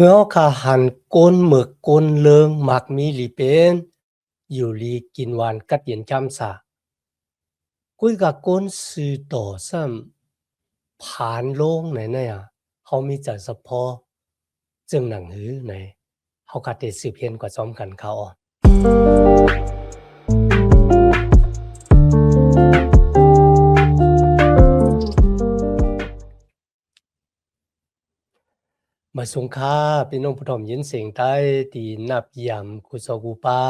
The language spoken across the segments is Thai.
มื่อขาหันก้นหมึกก้นเลิงมักมีหลีเป็นอยู่ลีกินหวานกัดเย็นจำสากุยกับก้นสื่อต่อซ้ำผ่านโลงไหนเนี่ยเขามีใจเฉพาะจึงหนังหือไหนเขากัดเตสืบเห็นกว่าซ้อมกันเขามาสงค่าพี่น้องผู้ถ่อมยินเสียงใต้ตีนับยำกุศลกูปา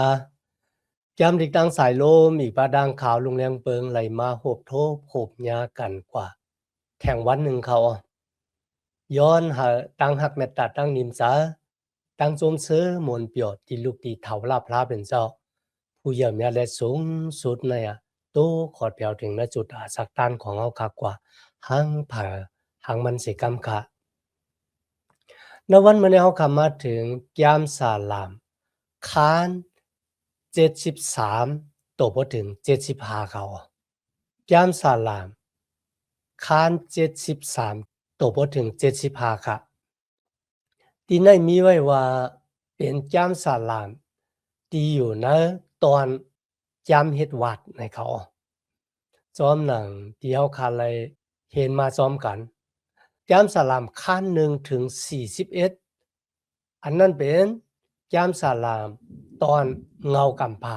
ยำดิกดังสายลมอีกปลาดังขาวลุงแรงเปิงไหลมาโหบโทบโหบยากันกว่าแข่งวันหนึ่งเขาย้อนหาตังหักแม่ตัดตั้งนิมสาตังโจมเสือมนเปียดที่ลูกตีเถาลาพลาเป็นเจ้าผู้เยี่ยมยาและสูงสุดในโตขอดเปียวถึงณจุดอาสักตันของเขาคักกว่าหังผ่าหังมันเสกำค่ะในวันเมื่อเขาคำมาถึงยามสาลามคาน73ตกพอถึง75เขายามสาลามคาน73ตกพอถึง75ค่ะที่ในมีไว้ว่าเป็นยามสาลามที่อยู่ในตอนยามเฮ็ดวัดในเขาซ้อมหนังที่เขาคาเลยเห็นมาซ้อมกันยามสาลามคาน1ถึง41อันนั้นเป็นยามสาลามตอนเงากำพา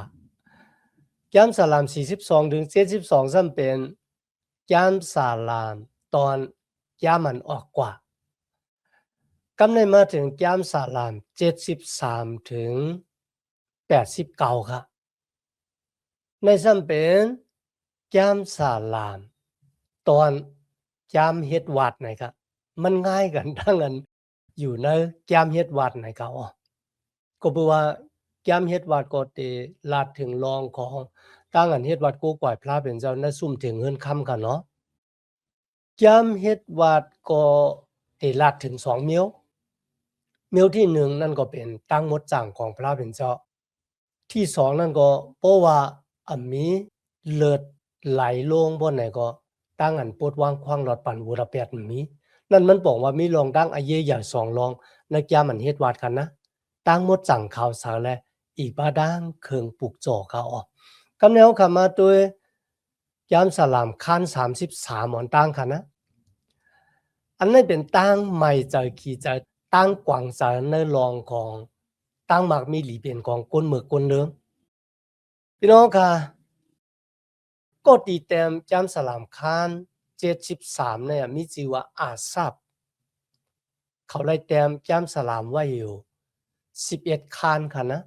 ยามสาลาม42ถึง72ซ้ำเป็นยามสาลามตอนยามมันออกกว่ากำในมาถึงยามสาลาม73ถึง89ค่ะในซ้ำเป็นยามสาลามตอนยามเฮ็ดวัดนะครับมันง่ายกันทั้งนั้นอยู่ในยามเฮ็ดวัดไหนเขาก็เพราะว่ายามเฮ็ดวัดก็เตลาดถึงรองของตั้งอันเฮ็ดวัดกูก่อยพระเป็นเจ้านะซุ่มถึงเฮือนค่ำกันเนาะยามเฮ็ดวัดก็เตลาดถึง2เมียวที่1นั่นก็เป็นตั้งมดจังของพระเป็นเจ้าที่2นั่นก็เพราะว่ามีเลือดไหลลงบนไหนก็ตั้งอันปดวางควางหลอดปั่นวุระแปดมีนั่นมันบอกว่ามีรองดังอาเยใหญ่2รองในยามมันเฮ็ดวัดกันนะตั้งมดจังข่าวสารและอีบาดังเครื่องปลูกจ่อเขากำแนวคำมาตัวยามสลามคัน33หมอนตั้งค่ะนะอันนี้เป็นตั้งใหม่ใจขี่ใจตั้งกวางสารในรองของตั้งหมากมีหลีเปลี่ยนของก้นเมือกก้นเดิมพี่น้องค่ะก็ตีเต็มยามสลามคัน73เนี่ยมีชื่อว่าอาซับเขาไล่เต็มยามสลามไว้อยู่11คานค่ะนะ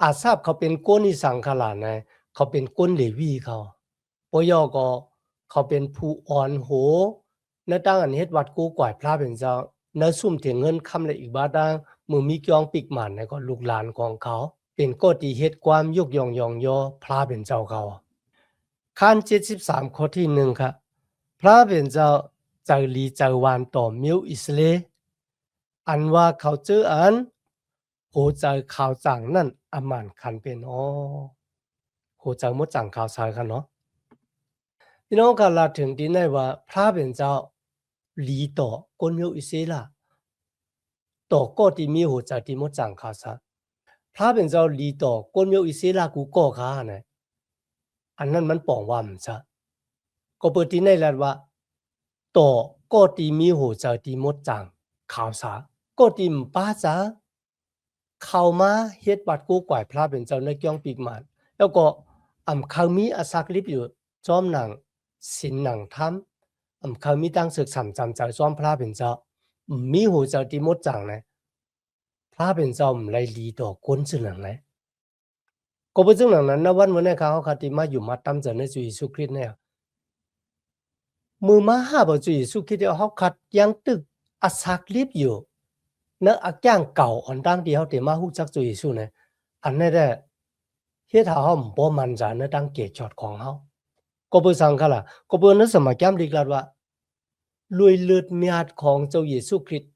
อาซับเขาเป็นก้นอิสังขลานะเขาเป็นก้นเลวีเขาปยก็เขาเป็นผู้อ่อนโหในตั้งอันเฮ็ดวัดกูก่อยพระเป็นเจ้าในซุ่มถึงเงินคำและอีกบาดังมือมีกองปิกหมันในก็ลูกหลานของเขาเป็นก็ตีเฮ็ดความยกย่องยองยอพระเป็นเจ้าเขาขั้น73ข้อที่1ครับพระเป็นเจ้าใจลีใจวานต่อมิวอิสเลอันว่าเขาเจออันโหใจข่าวจังนั่นอำมันคันเป็นโหใจมดจังข่าวสายกันเนาะพี่น้องก็ลาถึงที่ไหนว่าพระเป็นเจ้าลีต่อก้นมิวอิสเลต่อก็ที่มีโหใจที่มดจังข่าวสายพระเป็นเจ้าลีต่อก้นมิวอิสเลกูก็ค้านะอันนั้นมันป่องว่ามันซะก็เปิดที่ไหนแล้วว่าต่อก็ตีมีโหใจตีมดจังข่าวสาก็ตีมป้าจ้าเข้ามาเฮ็ดวัดกูก่อยพระเป็นเจ้าในเกี่ยงปีกมันแล้วก็เขามีอาศักลิบอยู่จอมหนังศีลหนังธรรมเขามีตั้งศึกษาจำใจจอมพระเป็นเจ้ามีโหใจตีมดจังนะพระเป็นเจ้าไล่ลีต่อคนซึ่งหนังนะก็เป็นซึ่งหนังนั้นนะวันเมื่อนี้เขาคติมาอยู่มาตั้มจะในจุยสุคริตเนี่ยมือมาหาบ่จุยสุคริตเขาขัดยังตึกอาศักลิบอยู่เนื้ออักย่างเก่าอันตั้งที่เขาเตมาฮู้จักจุยสุเนี่ยอันนี้ได้เฮ็ดให้เขาบ่มั่นใจในตั้งเกจอดของเขาก็เปิดสังฆละก็เปิดนั้นสมัยแก้มดีกลัดว่าลุยเลือดเมียดของเจ้าเยซูคริสต์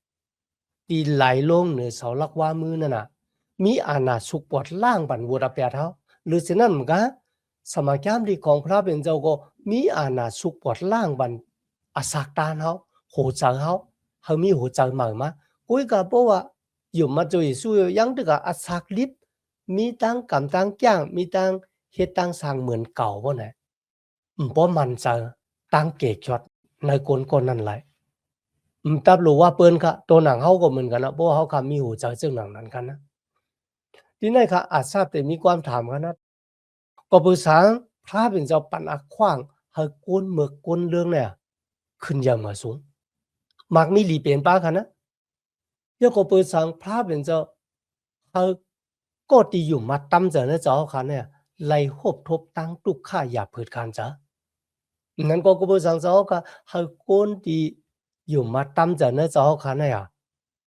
ที่ไหลลงเหนือเสาหลักว่ามือนั่นน่ะมีอาณาสุกปวดล่างบันวัวระแปดเขาหรือฉะนั้นมันก็สมัยแก้มดีของพระเป็นเจ้าก็มีอาณาสุกปวดล่างบันอาศักตานเขาโหใจเขามีโหใจใหม่มา กุ้ยกะเพราะว่าอยู่มาจุยสู้ยังตึกะอาศักลิบมีตั้งกำตั้งจ้างมีตั้งเฮ็ดตั้งสร้างเหมือนเก่าบ่ไหนบ่มันจะตั้งเกจอดในคนนั้นไหลตับรู้ว่าเปิ้นค่ะตัวหนังเฮาก็เหมือนกันนะเพราะว่าเฮาค่ะมีหูจักซึ่งหนังนั้นกันนะที่ไหนค่ะอาจทราบแต่มีความถามกันนะก็ปรึกษาพระเป็นเจ้าปันอักขว้างให้กวนเมือกกวนเรื่องเนี่ยขึ้นอย่างมาสูงมักมีหลีเปลี่ยนป้าค่ะนะยกก็ปรึกษาพระเป็นเจ้าให้ก็ที่อยู่มาตำเจอในเจ้าค่ะเนี่ยไล่คบทบตั้งตุกข่าอย่าเพิดการจ้ะนั้นก็ปรึกษาเจ้าค่ะให้คนที่อยู่มาตำเจอในเจ้าค่ะเนี่ย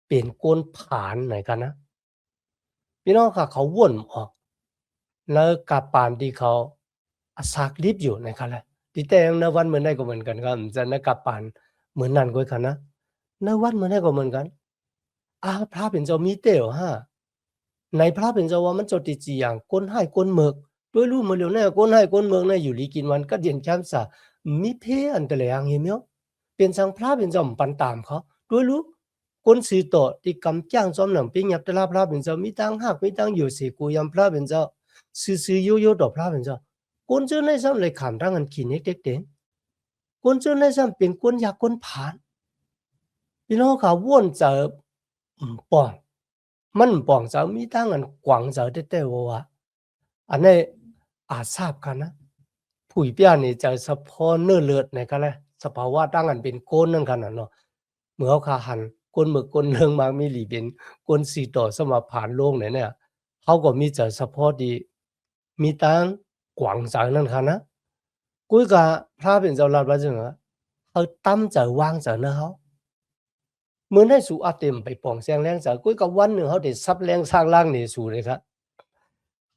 เป็นคนผ่านไหนกันนะพี่น้องค่ะเขาวนออกแล้วกับปานที่เขาอาศักลิบอยู่นะครับแหละที่แต่งในวันเหมือนได้ก็เหมือนกันครับจะในกับปานเหมือนนั่นก็กันนะในวันเหมือนได้ก็เหมือนกันพระเป็นเจ้ามีเต๋อฮะในพระเป็นเจ้าว่ามันจดติจีอย่างก้นให้ก้นเมือกด้วยรู้มาเร็วแน่ก้นให้ก้นเมือกเนี่ยอยู่ลีกินวันก็เดียนแคมสามีเพอันตะเลยอย่างเหี้ยเป็นสังพระเป็นเจ้าปันตามเขาด้วยรู้ก้นสื่อต่อที่กำจ้างจอมหนังเป็นหยับตะลาพระเป็นเจ้ามีตังหักมีตังอยู่สิกูยำพระเป็นเจ้าซื่อๆโยๆต่อพระเป็นเจ้าก้นเจ้าในซ้ำเลยขำทั้งอันขีนเด็กเด็กก้นเจ้าในซ้ำเป็นก้นยาก้นผ่านพี่น้องเขาวนเจอป่องมันป่องเจอมีตั้งอันกวางเจอเต้ๆว่าอันนี้อาจทราบกันนะผู้เปียนี่จะสะพอเนื้อเลือดในกันเลยสภาวะตั้งอันเป็นก้นนั่นกันเนาะเมื่อเขาขาหันก้นหมึกก้นเรื่องมามีหลีเป็นก้นสีต่อสมาผ่านโลกเนี่ยเขาก็มีจะสะพอดีมีตั้งกวางเจอนั่นกันนะกุ้ยกะพระเป็นเจ้าลาดว่าจังเขาตั้มเจอวางเจอเนาะเขาเหมือนให้สู่อาเต็มไปป่องแสงแรงเจอกุ้ยกับวันหนึ่งเขาได้ซับแรงสร้างร่างนี่สู่เลยครับ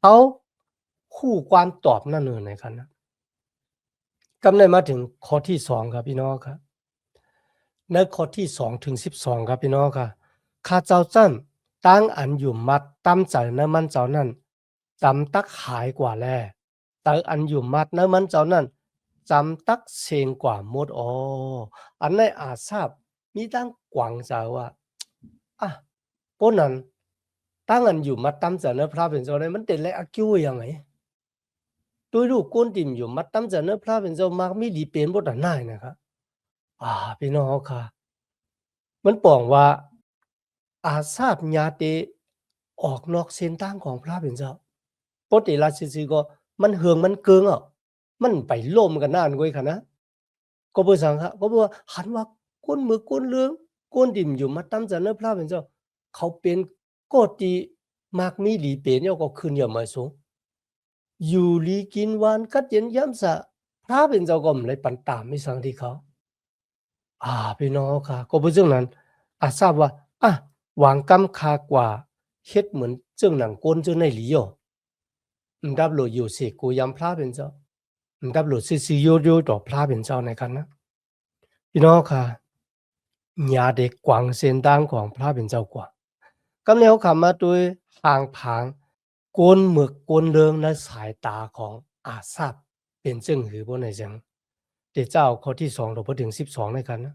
เขาคู่ความตอบนั่นเลยนะครับนะกำเนิดมาถึงข้อที่2ครับพี่น้องครับในข้อที่2ถึง12ครับพี่น้องครับข้าเจ้าจั้นตั้งอันอยู่มัดตั้มใจในมันเจ้านั้นจำตักหายกว่าแลตั้งอันอยู่มัดในมันเจ้านั้นจำตักเซงกว่าหมดอันในอาจทราบมีตั้งกวางใจว่าก็นั้นตั้งอันอยู่มัดตั้มใจในพระเป็นเจ้านั้นมันเด็ดและอากิ้วยังไงด้วยลูกก้นติ่มอยู่มัดตั้มใจในพระเป็นเจ้ามากมีดีเป็นบทอันนั้นนะครับพี่น้องค่ะมันป่องว่าอาจทราบญาติออกนอกเส้นทางของพระเป็นเจ้าปกติราชสีก็มันเหืองมันเกิงมันไปล่มกันนานกว่าค่ะนะก็เพื่อสังค่ะก็บอกว่าหันว่าก้นมือก้นเรื่องก้นดิ่มอยู่มาตั้มจะเนื้อพระเป็นเจ้าเขาเป็นก็ตีมากมีหลีเป็นเนี่ยก็ขึ้นอย่ามาสูงอยู่ลีกินวันกัดเย็นย้ำสะพระเป็นเจ้าก็ไม่ปันตามไม่สังที่เขาพี่น้องค่ะก็เป็นเรื่องนั้นทราบว่าวางกำคากว่าเฮ็ดเหมือนเจ้าหนังก้นเจ้าในหลีดับโหลอยู่สิกูยำพระเป็นเจ้าดับโหลซีโยต่อพระเป็นเจ้าในกันนะพี่น้องค่ะญาเด็กกวางเส้นทางของพระเป็นเจ้ากว่ากำเนิดคำมาด้วยห่างผางกวนหมึกกวนเรืองในสายตาของอาทราบเป็นจึงหือบ่ในจังเดี๋ยวเจ้าข้อที่2เราพอถึง12ในกันนะ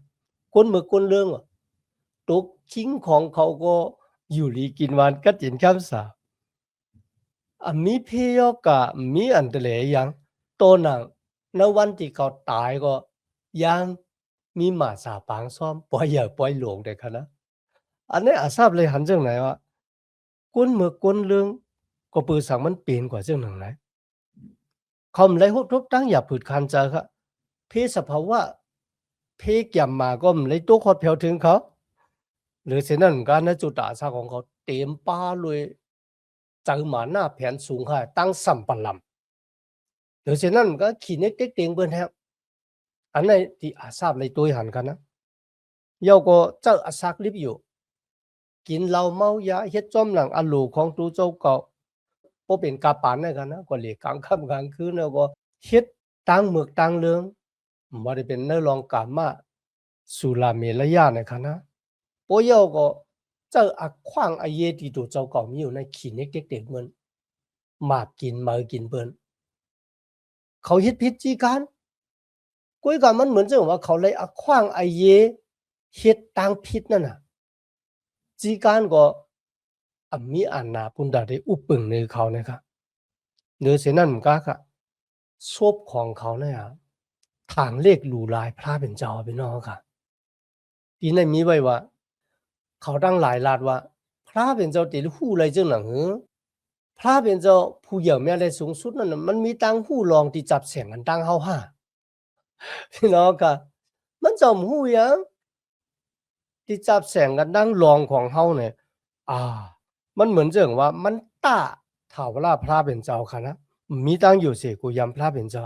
กวนหมึกกวนเรืองตกชิงของเขาก็อยู่ลีกินวันกัดเย็นข้ามสามีเพยกะมีอันตะเลยังโตหนังในวันที่เขาตายก็ยังมีหมาสาปางซ้อมปล่อยอย่าปล่อยหลงเด็กนะอันนี้อาทราบเลยหันจังไหนวะก้นเมื่อก้นเรื่องก็ปือสั่งมันเปลี่ยนกว่าจังหนังไหนคอมไรฮบทบตั้งอย่าผืดคันเจอครับเพสภาวะเพแก่มมาก็ไม่ตัวคอดแผ่วถึงเขาหรือเช่นนั้นการในจุดอาสาของเขาเต็มป้าเลยเจอหมาหน้าแผนสูงค่ะตั้งสัมปันลำหรือเช่นนั้นก็ขี่เน็กเต็กเต็งเบิ้นแฮมอันในที่อาทราบเลยตัวหันกันนะเยาก็เจ้าอาศักลิบอยู่กินเหล้าเมายาเฮ็ดจอมหลังอลูของตูเจ้าเก่าบ่เป็นกาปานได้กันนะก็เลยกลางค่ำกลางคืนแล้วก็เฮ็ดต่างเมือกต่างเรืองบ่ได้เป็นเนื้อรองกามาสุราเมรยาในคณะปอยอก็เจ้าอักขว้างอเยติตูเจ้าเก่ามีอยู่ในขี้เน็กเด็กๆเหมือนมากินมากินเปิ้นเขาเฮ็ดผิดจีกันกุ้ยก็มันเหมือนจังว่าเขาเลยอักขว้างอเยเฮ็ดต่างผิดนั่นน่ะ จีการก็มีอันนาปุนดาได้อุปปึงในเขานะครับหรือเช่นนั้นก็ค่ะศพของเขาเนี่ยทางเลขหลู่ลายพระเป็นเจ้าพี่น้องค่ะที่ในมีไว้ว่าเขาตั้งหลายลาดว่าพระเป็นเจ้าติหู้อะไรจังหนังหือพระเป็นเจ้าผู้เหยี่ยวแม่ได้สูงสุดนั่นน่ะมันมีตังหู้รองที่จับเสียงกันตั้งเฮาห้าพี่น้องค่ะมันจะหู้หยังที่จับแสงกันดั้งรองของเฮาเนี่ยมันเหมือนเจิงว่ามันต้าถาวราพระเป็นเจ้าค่ะนะมีตั้งอยู่เสกูยำพระเป็นเจ้า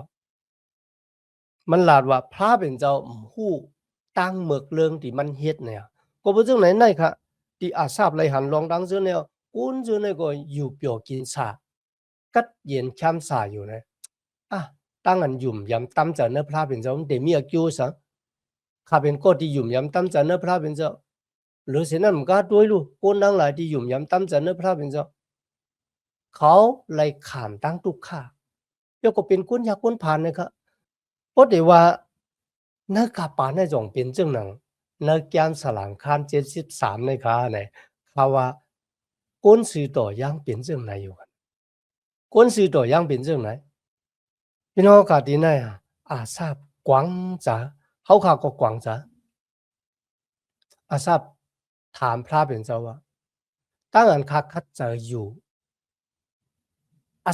มันลาดว่าพระเป็นเจ้าฮู้ตั้งเมือกเรื่องที่มันเฮ็ดเนี่ยก็บ่จังไหนไหนค่ะที่อาทราบไหลหันลองดังซื่อแนวกุนซื่อเนี่ยก็อยู่เปียวกินสากัดเย็นค้ำสาอยู่นะตั้งอันหยุ่มยำตั้มจะเนื้อพระเป็นเจ้ามันเดมีอากิวซะข้าเป็นก็ที่หยุ่มยำตั้มจะเนื้อพระเป็นเจ้าหรือเช่นนั้นมันก็ด้วยลูกคนทั้งหลายที่หยุ่มยำตั้มจะเนื้อพระเป็นเจ้าเขาไล่ขามตั้งทุกข้าเดี๋ยวก็เป็นคนยากคนผ่านนะครับเพราะแต่ว่านักกาปาในจงเป็นจังหนังนักแกมสลางคาน73ในค้าเนี่ยเขาว่าก้นสื่อต่อย่างเป็นจังไหนอยู่กันก้นสื่อต่อย่างเป็นจังไหนพี่น้องกาดีไหนทราบกวางจ๋าเขาข่าวก็กวางจ๋าทราบถามพระเป็นเจ้าว่าตั้งอันคักคัดเจออยู่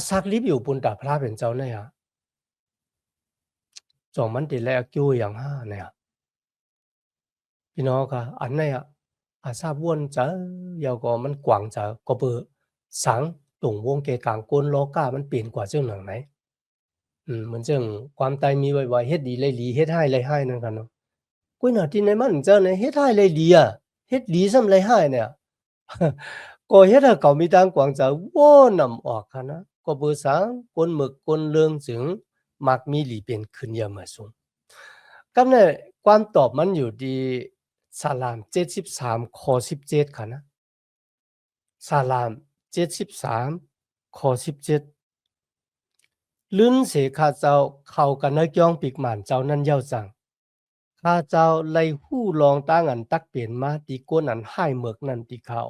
ซักลิบอยู่ปุนตาพระเป็นเจ้าเนี่ยจองมันติแลกิ้วอย่างห้าเนี่ยพี่น้องก็อันเนี่ยทราบวนเจอยาวก็มันกวางเจอก็เบอสังตุงวงเกกางก้นโลกามันเปลี่ยนกว่าเจ้าหนังไหนเหมือนเจ้าความตายมีไว้เฮ็ดดีเลยดีเฮ็ดให้เลยให้นั่นกันเนาะกุ้ยหน้าที่ในมันเจ้าเนี่ยเฮ็ดให้เลยดีเฮ็ดดีซ้ำเลยให้เนี่ยก็เฮ็ดให้เขามีทางกวางเจอวนำออกค่ะนะก็เบอสังก้นหมึกก้นเรื่องถึงมักมีหลีเป็นขึ้นเยอะมาสูงก็เนี่ยความตอบมันอยู่ที่สาลาม73ข้อ17ค่ะนะสาลาม73ข้อ17ลื่นเสข้าเจ้าเข้ากันนะจ้องปีกหม่านเจ้านั้นเย้าจังข้าเจ้าไล่ฮู้ลองตั้งอันตักเปลี่ยนมาที่ก้นอันให้เมือกนั่นติข้า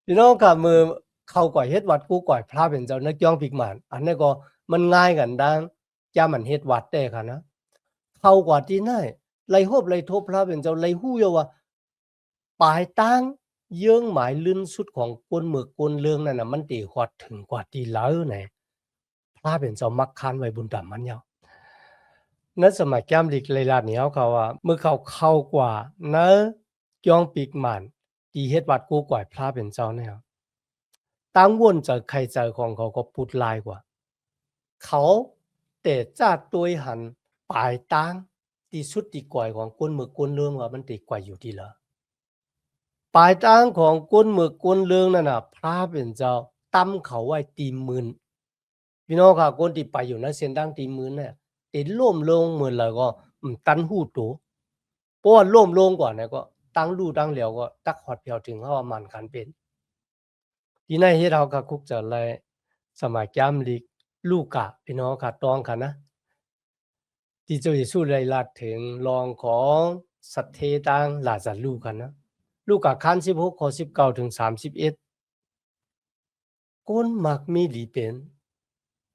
พี่น้องค่ะมือเข้าก่อยเฮ็ดวัดกูก่อยพระเป็นเจ้านักจ้องปีกหม่านอันนี้ก็มันง่ายกันดังจ้ามันเฮ็ดวัดได้ค่ะนะเข้ากว่าที่ไหนไล่โฮบไล่ทบพระเป็นเจ้าไล่ฮู้อยู่ว่าปลายตั้งเยื่องหมายลื่นสุดของก้นเมือกก้นเรื่องนั่นน่ะมันตีฮอดถึงกว่าที่แล้วไหนพระเป็นเจ้ามักคานไว้บุญตามมันยาวณสมัยแก้มลิกเลยลาดเหนียวเขาว่าเมื่อเขาเข้ากว่านะจ้องปีกหม่านที่เฮ็ดวัดกูก่อยพระเป็นเจ้าเนี่ยตั้งวนจากใครใจของเขาก็ปุดลายกว่าเขาแต่จ้าตัวหันปลายตั้งที่สุดที่ก่อยของก้นเมือกก้นเรื่องว่ามันติดกว่าอยู่ที่ละปลายตั้งของก้นเมือกก้นเรื่องนั่นน่ะพระเป็นเจ้าตั้มเขาไว้ตีมืนพี่น้องค่ะคนที่ไปอยู่นะเส้นดังตีมืนเนี่ยติดล่มลงเหมือนแล้วก็ตันหูตัวเพราะว่าล่มลงก่อนเนี่ยก็ตั้งลู่ตั้งเหลียวก็ตักหอดเพียวถึงเขาว่ามันกันเป็นที่ในเฮ็ดเฮาก็คุกจะเลยสมัยแก้มลิกลูกะพี่น้องค่ะตองค่ะนะที่เจ้าเยซูได้ลาดถึงรองของสัตเทตังลาซารูกันนะลูกะคัน16ข้อ19ถึง31ก้นมักมีหลีเป็น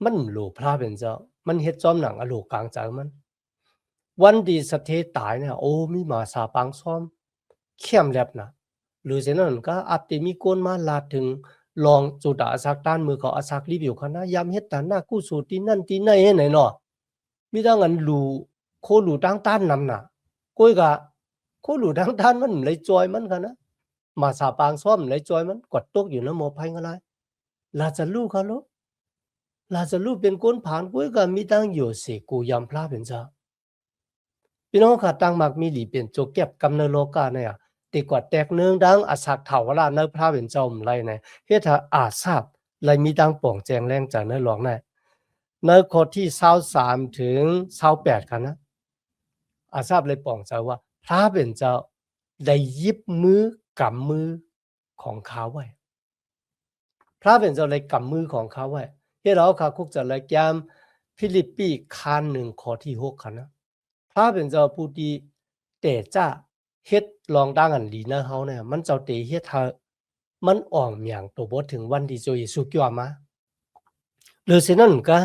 มันโลพระเป็นเจ้ามันเฮ็ดจอมหนังอโลกลางใจมันวันที่สัตเทตายเนี่ยโอ้มีมาสาปังซ้อมเข้มแลบนะหรือเช่นนั้นก็อาจจะมีคนมาลาดถึงลองจุดอาสักด้านมือเขาอาสักรีวิวคณะยามเฮ็ดตาหน้ากู้สูตรที่นั่นที่ไหนให้ไหนเนาะมีทั้งอันรูโครูตั้งต้านนำน่ะก้อยกะโครูตั้งต้านมันเลยจอยมันกันนะมาสาปางซ้อมเลยจอยมันกดตกอยู่นะหมอภัยอะไรลาจะรู้ค่ะลูกลาจะรู้เป็นคนผ่านก้อยกะมีตั้งอยู่เสกูยำพระเป็นเจ้าพี่น้องค่ะตั้งมักมีหลีเป็นโจเก็บกำเนิดโลกาเนี่ยติกว่าแตกเนืองดังอาสักเถาวราเนพระเป็นเจ้าไรเนี่ยเฮ็ดให้ทราบไรมีดังป่องแจงแรงจากเนื้อหลองเนี่ยในข้อที่23ถึง28ค่ะนะทราบเลยป่องใจว่าพระเป็นเจ้าได้ยิบมือกำมือของเขาไว้พระเป็นเจ้าเลยกำมือของเขาไว้เฮ็ดเอาค่ะคุกจะเลยแกมฟิลิปปีคาน1ข้อที่6ค่ะนะพระเป็นเจ้าผู้ที่แต่จ้า เฮ็ดลองดังอันลีนะเฮาเนี่ยมันเจ้าเตเฮ็ดให้มันอ่องหยังตัวบ่ถึงวันที่เจ้าเยซูเกี่ยวมาหรือฉะนั้นก็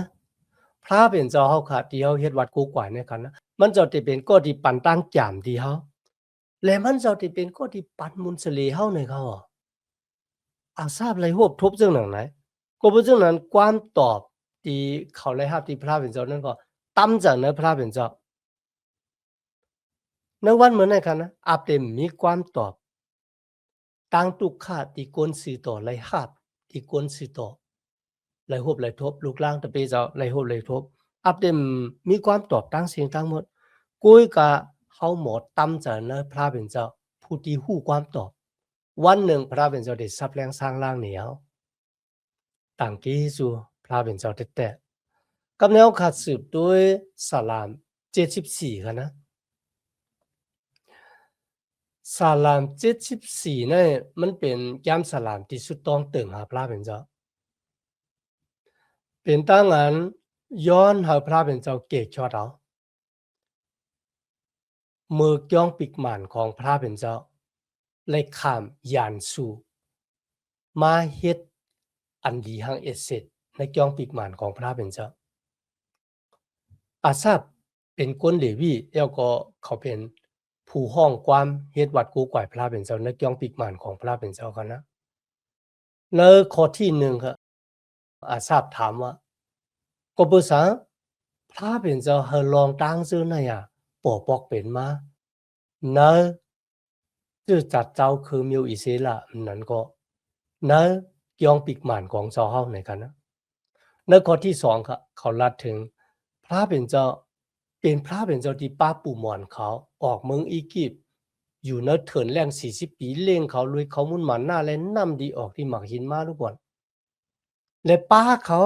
พระเป็นเจ้าเฮาค่ะที่เฮาเฮ็ดวัดกูกวายเนี่ยกันนะมันเจ้าที่เป็นก็ที่ปันตั้งจามที่เฮาและมันเจ้าที่เป็นก็ที่ปันมุนสเลเฮาในเขาอาทราบไรฮวบทบจังหนังไหนก็บ่จังนั้นความตอบที่เขาได้รับที่พระเป็นเจ้านั้นก็ตำจากในพระเป็นเจ้าในวันเหมือนในกันนะอาเต็มมีความตอบตั้งตุกขาที่กวนสื่อต่อไรหาบที่กวนสื่อต่อไรฮบไรทบลูกล่างตะเปเจ้าไรฮบไรทบอับเต็มมีความตอบตั้งเสียงทั้งหมดกุยกะเฮาหมดตำจากในพระเป็นเจ้าผู้ที่ฮู้ความตอบวันหนึ่งพระเป็นเจ้าได้ซับแรงสร้างร่างเหนียวต่างกี้สู่พระเป็นเจ้าแท้ๆกับแนวขัดสืบด้วยสลาม74ค่ะนะสลาม74เนี่ยมันเป็นยามสลามที่สุดต้องเติงหาพระเป็นเจ้าเป็นตั้งอันย้อนหาพระเป็นเจ้าเกกชอดเอามือก้องปิกหมานของพระเป็นเจ้าเลยข้ามยานสู่มาเฮ็ดอันดีหังเอเสร็จในก้องปิกหมานของพระเป็นเจ้าอาซาบเป็นคนเลวีแล้วก็เขาเป็นผู้ห้องความเฮ็ดวัดกูก่ายพระเป็นเจ้าในก้องปิกหมานของพระเป็นเจ้ากันนะในข้อที่1ครับอาซาบถามว่าก็บ่ซาพระเป็นเจ้าเฮาลองตั้งซื่อนะปอปอกเป็นมานะจื้อจัดเจ้าคือมิวอิเสละนั้นก็นะก้องปิกหมานของเจ้าเฮาในกันนะในข้อที่2ครับเขาลัดถึงพระเป็นเจ้าเป็นพระเป็นเจ้าที่ป้าปู่หมอนเขาออกเมืองอียิปต์อยู่ในเถินแรง40ปีเล่งเขาลุยเขามุ่นหมันหน้าและนำดีออกที่หมักหินมาทุกคนและป้าเขา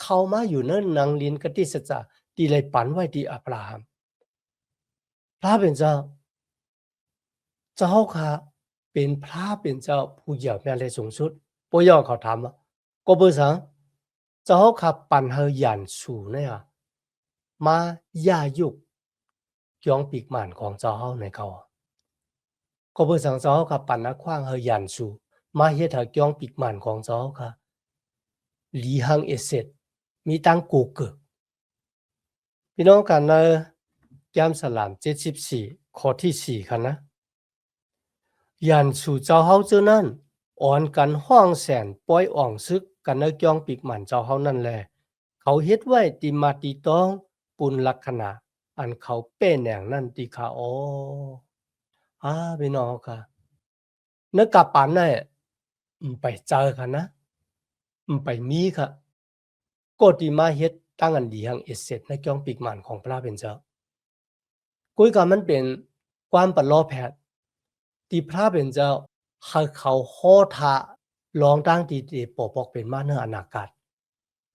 เข้ามาอยู่ในนางลินกติสัจจะที่ได้ปันไว้ที่อับราฮัมพระเป็นเจ้าเจ้าค่ะเป็นพระเป็นเจ้าผู้ใหญ่แม่และสูงสุดบ่ยอเขาถามว่าก็บ่ซังเจ้าค่ะปันเฮายันสู่เนี่ยมาย่ายุกย้องปีกหมานของเจ้าเฮาในเขาก็บ่ซังเจ้าค่ะปันนักขว้างเฮายันสู่มาเฮ็ดให้ย้องปีกหมานของเจ้าค่ะลีหังเอเสร็จมีตั้งกูเกิดพี่น้องกันในยามสลาม74ข้อที่4ค่ะนะยันสู่เจ้าเฮาเจ้านั้นอ่อนกันห้องแสนปล่อยอ่องซึกกันในจ้องปีกหมันเจ้าเฮานั่นแลเขาเฮ็ดไว้ติมาติต้องปุณลักษณะอันเขาเป้แหน่งนั่นติค่ะพี่น้องค่ะนึกกะปันน่ะไปเจอค่ะนะไปมีค่ะก็ติมาเฮ็ดตั้งอันดีหังเอเสร็จในจ้องปีกหมันของพระเป็นเจ้ากุยก็มันเป็นความปลอแพทย์ที่พระเป็นเจ้าให้เขาโหทะลองตั้งที่ปปอกเป็นมาเนื้ออนาคต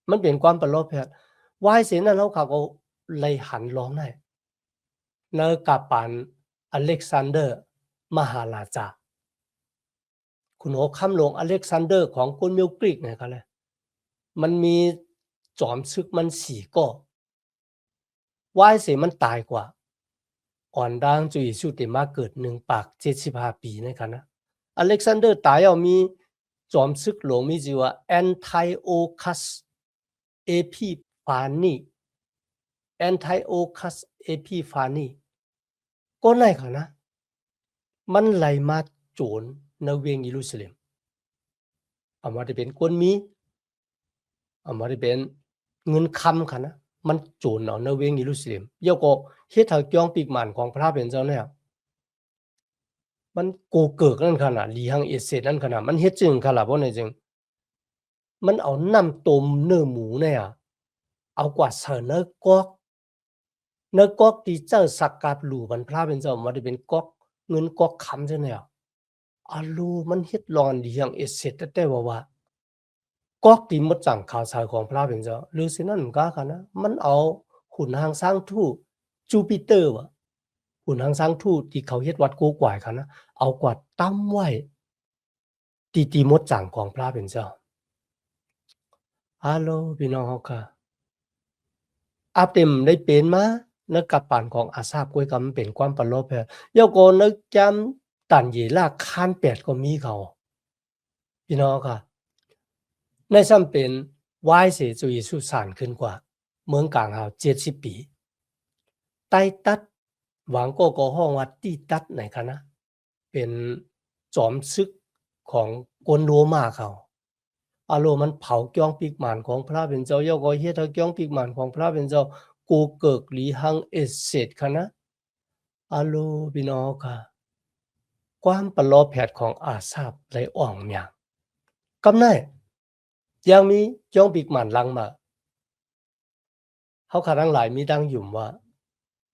มันเป็นความปลอแพทย์วายเสนั้นเขาก็เลยหันลองได้ในกะปันอเล็กซานเดอร์มหาราชาคุณโอคำหลวงอเล็กซานเดอร์ของคนมิวกรีกนะครับแหละมันมีจอมศึกมัน4ก็วายเสมันตายกว่าอ่อนดังจุยสุติมาเกิด1ปาก75ปีนะครับนะอเล็กซานเดอร์ตายเอามีจอมศึกหลวงมีชื่อว่าแอนไทโอคัสเอพีฟานีแอนไทโอคัสเอพีฟานีก็ไหนค่ะนะมันไหลมาโจรในเวียงเยรูซาเล็มเอามาได้เป็นคนมีเอามาได้เป็นเงินคำค่ะนะมันโจรเอาในเวียงเยรูซาเล็มเดี๋ยวก็เฮ็ดให้จ้องปีกหมานของพระเป็นเจ้าเนี่ยมันโกเกิกนั่นขนาดลีหังเอเสนั่นขนาดมันเฮ็ดจึงค่ะล่ะบ่ได้จึงมันเอาน้ำต้มเนื้อหมูเนี่ยเอากว่าเสนอกอกเนื้อกอกที่เจ้าสักกับหลู่บรรพระเป็นเจ้าบ่ได้เป็นกอกเงินกอกคำจังได๋ลูมันเฮ็ดร้อนลีหังเอเสแต่ว่ากอกที่มดจังข่าวสารของพระเป็นเจ้าหรือสินั้นก็ค่ะนะมันเอาหุ่นหางสร้างทูตจูปิเตอร์หุ่นหางสร้างทูตที่เขาเฮ็ดวัดโกกวายค่ะนะเอากว่าตั้มไว้ที่มดจังของพระเป็นเจ้าฮัลโหลพี่น้องเฮาค่ะอาเต็มได้เป็นมา นึกกับปานของอาทราบกวยกำเป็นความปะโลบแพยก็นึกจำตันยีลากคานแปดก็มีเขาพี่น้องค่ะในซ้ำเป็นวายเสจุยสุสานขึ้นกว่าเมืองกลางเฮา70 ปีใต้ตัดหวังก็ห้องว่าตี้ตัดไหนคะนะเป็นจอมซึกของกวนโรมาเขาอาโลมันเผาเกียงปิกหมานของพระเป็นเจ้ายก็เฮ็ดให้เกียงปิกหมานของพระเป็นเจ้ากูเกิกหลีหังเอเสดคะนะอาโลพี่น้องค่ะความปลอแผดของอาทราบไหลอ่องหยังกำไนยังมีเกียงปิกหมานลังมาเฮาขาทั้งหลายมีดังหยุ่มว่า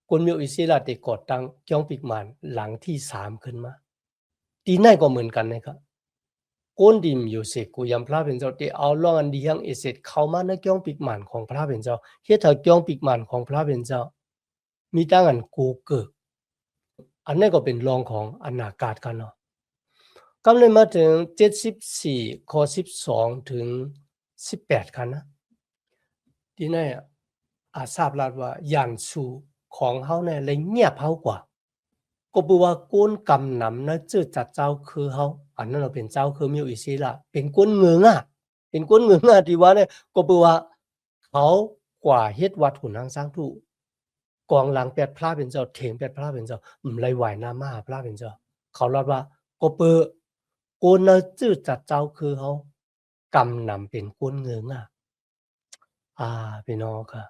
คุณมีอิสระติกดตั้งเกียงปิกหมานหลังที่3ขึ้นมาตีไหนก็เหมือนกันนะครับก้นดิมอยู่เสกกูยำพระเป็นเจ้าที่เอาล่องอันดียังเอเสร็จเข้ามาในเกียงปิกหมานของพระเป็นเจ้าเฮ็ดให้เกียงปิกหมานของพระเป็นเจ้ามีตั้งอันกูเกิกอันนี้ก็เป็นรองของอนาคตกันเนาะกำเลยมาถึง74ข้อ12ถึง18กันนะที่ไหนทราบแล้วว่ายันสูของเฮาเนี่ยเลยเงียบเฮากว่าก็บอกว่าก้นกำนำนะจื้อจัดเจ้าคือเฮาอันนั้นเราเป็นเจ้าคือมีอิสระเป็นก้นเงืองอ่ะเป็นก้นเงืองอ่ะที่ว่าเนี่ยก็บอกว่าเขากว่าเฮ็ดวัดหุนทางสร้างทุกองหลังแปดพระเป็นเจ้าเถงแปดพระเป็นเจ้าไหลไหวน้ำมาพระเป็นเจ้าเขารอดว่าก็เปอก้นนะจื้อจัดเจ้าคือเฮากำนำเป็นก้นเงืองอ่ะพี่น้องค่ะ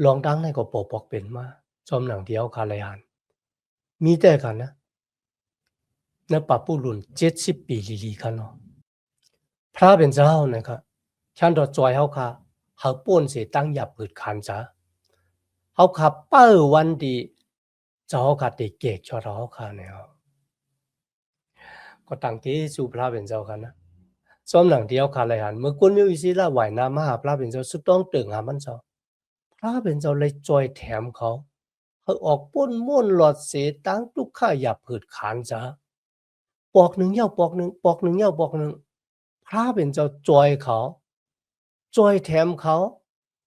ลองดังในก็ปอกเป็นมาชมหนังเดียวคาเลยหันมีแต่กันนะในปับปุรุน70 ปีลีกันเนาะพระเป็นเจ้านะครับฉันดอจอยเฮาค่ะเฮาป่นเสตั้งหยับผืดคันจ้ะเฮาขับเป้อวันดีเจ้าค่ะติเกกชอเราค่ะเนี่ยก็ตั้งที่สู่พระเป็นเจ้ากันนะซ้อมหนังเดียวคาเลยหันเมื่อคุณมีวิสิละไหวน้ำมาหาพระเป็นเจ้าสุดต้องตึงหามันเจ้าพระเป็นเจ้าเลยจอยแถมเขาเขาออกป้นม่วนหลอดเสตั้งทุกข้าหยับผืดขานจ้ะปอกหนึ่งเย้าปอกหนึ่งปอกหนึ่งเย้าปอกหนึ่งพระเป็นเจ้าจอยเขาจอยแถมเขา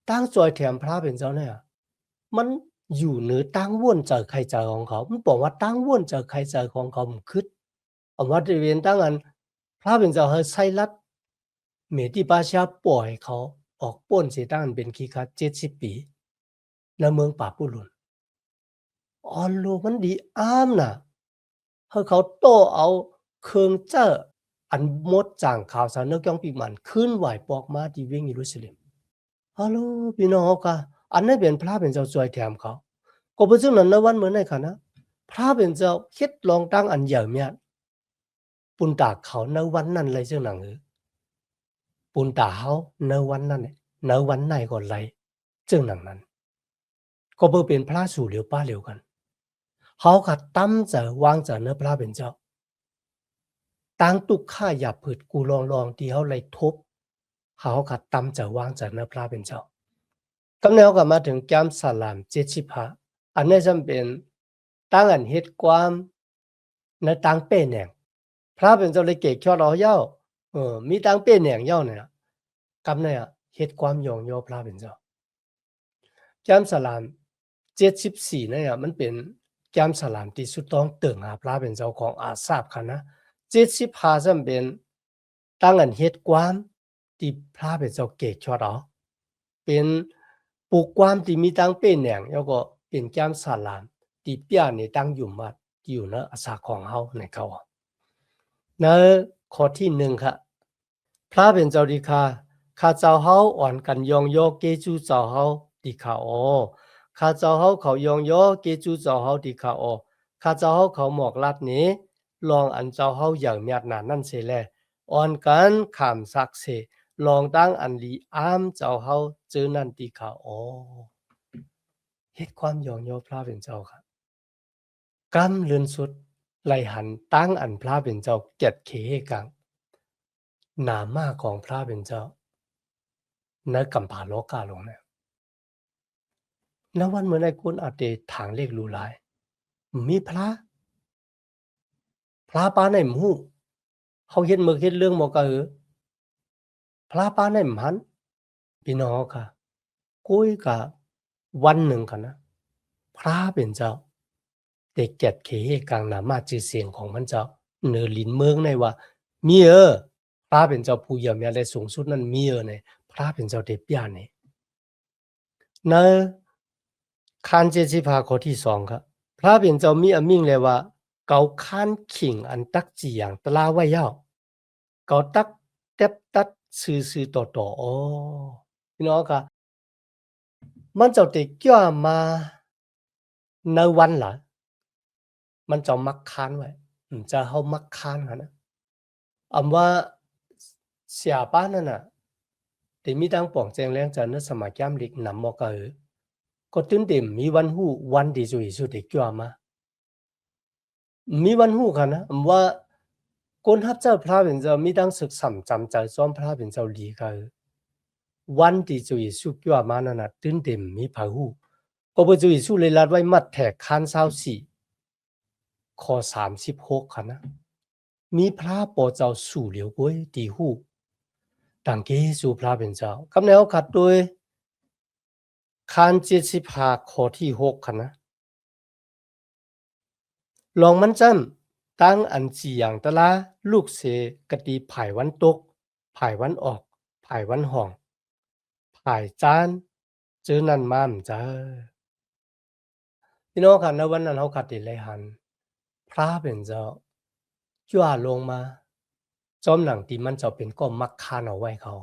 ตั้งจอยแถมพระเป็นเจ้าเนี่ยมันอยู่เหนือตั้งว่วนเจอใครเจอของเขามันบอกว่าตั้งว่วนเจอใครเจอของเขามันคึดเอาว่าที่เวียนตั้งอันพระเป็นเจ้าเฮาไซรัดเมติปาชาปล่อยเขาออกป้นเสียตั้งอันเป็นขี้คา70 ปีในเมืองป่าปุรุนอ๋อโลมันดีอ้ามน่ะเฮาเขาโต้เอาเครื่องเจ้ออันหมดจางข่าวสารเนื้อก้องปีมันขึ้นไหวปอกมาที่เวียงเยรูซาเล็มฮัลโหลพี่น้องเฮาค่ะอันนั้นเป็นพระเป็นเจ้าช่วยแถมเขาก็บ่จึงนั้นในวันเหมือนในค่ะนะพระเป็นเจ้าเฮ็ดลองตั้งอันใหญ่เมียปุณตาเขาในวันนั้นเลยจึงหนังปุณตาเฮาในวันนั้นในวันไหนก็ไหลจึงหนังนั้นก็บ่เป็นพระสู่เหลียวป้าเหลียวกันเฮาก็ตั้มจะวางจะเนื้อพระเป็นเจ้าตั้งตุกข้าหยับผืดกูลองที่เฮาไหลทบเขาก็ตั้มจะวางจะเนื้อพระเป็นเจ้ากำแนวก็มาถึงแก้มสลาม75อันนี้จำเป็นตั้งอันเฮ็ดความในตั้งเป้แหน่งพระเป็นเจ้าเลยเกกชอเราเย้ามีตั้งเป้แหน่งเย้าเนี่ยกำเนี่ยเฮ็ดความยองย่อพระเป็นเจ้าแก้มสลาม74เนี่ยมันเป็นแก้มสลามที่สุดต้องเติงหาพระเป็นเจ้าของอาสาบค่ะนะ75จำเป็นตั้งอันเฮ็ดความที่พระเป็นเจ้าเกกชอเราเป็นปลูกความที่มีตั้งเป็นแหน่งแล้วก็เป็นแก้มสลามที่เปียนี่ตั้งอยู่มาอยู่ในอาสาของเฮาในเขาในข้อที่1ค่ะพระเป็นเจ้าดีค่ะข้าเจ้าเฮาอ่อนกันยองโยเกจูเจ้าเฮาดีค่ะข้าเจ้าเฮาเขายองโยเกจูเจ้าเฮาดีค่ะข้าเจ้าเฮาเขาหมอกลัดนี้ลองอันเจ้าเฮาอย่างเมียดหนานั่นเสแลอ่อนกันขามซักเสลองตั้งอันลีอ้ามเจ้าเฮาเจอนั่นดีค่ะเฮ็ดความยองโยพระเป็นเจ้าค่ะกำเลือนสุดไหลหันตั้งอันพระเป็นเจ้าเกียรติเขกังหนามาของพระเป็นเจ้าในกัมพาโลกาลงเนี่ยณวันเมื่อใดคุณอาจจะถางเลขรู้หลายมีพระปาไหนหมู่เขาเฮ็ดมือเฮ็ดเรื่องบ่กะพระปาไหนหันพี่น้องค่ะกุยกะ วันหนึ่งกันนะพระเป็นเจ้าเด็กแก่เขกลางนามาจือเสียงของมันเจ้าเนอลินเมืองในว่ามีพระเป็นเจ้าผู้เยี่ยมยาได้สูงสุดนั้นมีในพระเป็นเจ้าเด็บยาในในคันเจสิพาข้อที่2ครับพระเป็นเจ้ามีอมิ่งเลยว่าเกาคันขิงอันตักจีอย่างตลาไว้ยาวเกาตักเต็บตัดซื่อๆต่อๆอ๋อพี่น้องครับมันเจ้าเด็กเกี่ยวมาในวันล่ะมันเจ้ามักค้านไว้จะเฮามักค้านกันนะอำว่าเสียป้านนั่นน่ะแต่มีทางป่องแจงแรงจันทร์สมัยแก้มลิกนำมอกะก็ตื่นเต็มมีวันฮู้วันที่จุยสุดเด็กจั่วมามีวันฮู้ค่ะนะว่าคนฮับเจ้าพระเป็นเจ้ามีดังศึกษาจำใจซ้อมพระเป็นเจ้าลีก็วันที่จุยสุดจั่วมานั่นน่ะตื่นเต็มมีพาฮู้ก็บ่จุยสุเลยลัดไว้มัดแทกคัน24ข้อ36ค่ะนะมีพระปอเจ้าสู่เหลียวก้วยตีฮู้ต่างเกสู่พระเป็นเจ้ากำแนวขัดโดยคัน75ข้อที่6ค่ะนะลองมันจำตั้งอันจีอย่างตะลาลูกเสกะตีผายวันตกผายวันออกผายวันห่องผายจานเจอนั่นมามจ้าพี่น้องค่ะในวันนั้นเขาขัดติเลยหันพระเป็นเจ้าจั่วลงมาจอมหนังตีมันจะเป็นก็มักคานเอาไว้เขา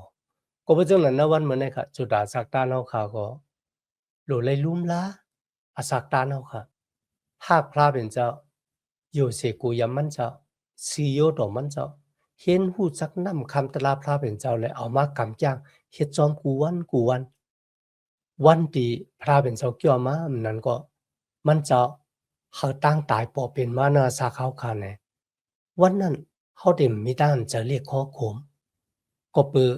ก็เพราะฉะนั้นในวันเหมือนในค่ะจุดาสักตานเขาเขาก็หลุเลยลุ่มละอาสักตานเขาค่ะหากพระเป็นเจ้าอยู่เสกูยำมันเจ้าซีโยดอมันเจ้าเห็นหูจักนำคำตลาพระเป็นเจ้าเลยเอามากำจ้างเฮ็ดจอมกูวันวันที่พระเป็นเจ้าเกี่ยวมานั้นก็มันเจ้าเขาตั้งตายปอเป็นมานาสาเขาคาแนวันนั้นเขาเต็มมีด้านจะเรียกข้อโขมก็เปือ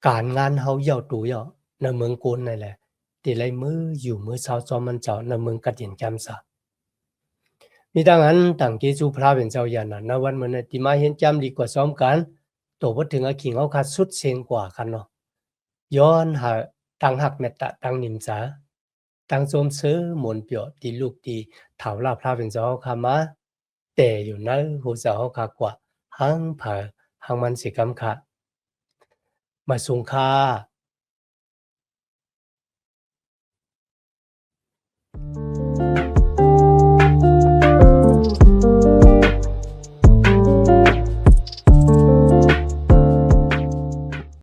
การงานเฮาเย่าตูย่อในเมืองโกนนั่นแหละที่ไรมืออยู่มือเช้าจอมมันเจ้าในเมืองกะเดียนแกมซะมีดังนั้นต่างเกจูพระเป็นเจ้าอย่างนั้นนะวันเหมือนที่มาเห็นจำดีกว่าซ้อมกันตัวบ่ถึงอาขิงเอาคัดสุดเซงกว่ากันเนาะย้อนหาตั้งหักเมตตาตั้งนิมสาตั้งโสมเสือหมนเปียวตีลูกตีเถาลาพระเป็นเจ้าคามาแต่อยู่นั้นหูเจ้าคากว่าหังผาหังมันสิกำค่ะมาสุงคา